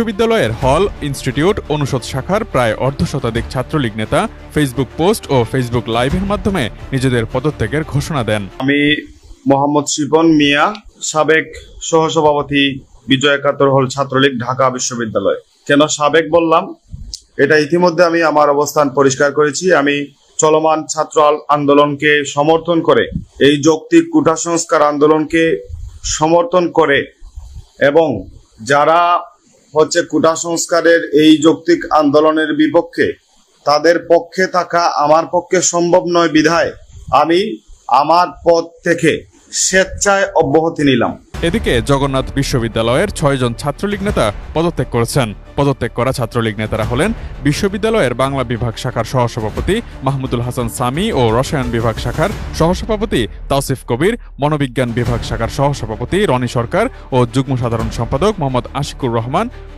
বিশ্ববিদ্যালয়ের হল, ইনস্টিটিউট, অনুষদ শাখার প্রায় অর্ধশতাধিক ছাত্রলীগ নেতা ফেসবুক পোস্ট ও ফেসবুক লাইভের মাধ্যমে নিজেদের পদত্যাগের ঘোষণা দেন। আমি মোহাম্মদ শিপন মিয়া, সাবেক সহসভাপতি বিজয় একাত্তর হল ছাত্রলীগ, ঢাকা বিশ্ববিদ্যালয়। কেন সাবেক বললাম, এটা ইতিমধ্যে আমি আমার অবস্থান পরিষ্কার করেছি। আমি চলমান ছাত্র আন্দোলনকে সমর্থন করে, এই যৌক্তিক কোটা সংস্কার আন্দোলনকে সমর্থন করে এবং যারা কোটা সংস্কারের এই যৌক্তিক আন্দোলনের বিপক্ষে, তাদের পক্ষে থাকা আমার পক্ষে সম্ভব নয় বিধায় আমি আমার পদ থেকে স্বেচ্ছায় অব্যাহতি নিলাম। এদিকে জগন্নাথ বিশ্ববিদ্যালয়ের ৬ জন ছাত্রলীগ নেতা পদত্যাগ করেছেন। পদত্যাগ করা ছাত্রলীগ নেতারা হলেন বিশ্ববিদ্যালয়ের বাংলা বিভাগ শাখার সহসভাপতি মাহমুদুল হাসান সামি ও রসায়ন বিভাগ শাখার সহসভাপতি তাওসিফ কবির, মনোবিজ্ঞান বিভাগ শাখার সহসভাপতি রনি সরকার ও যুগ্ম সাধারণ সম্পাদক মোহাম্মদ আশিকুর রহমান,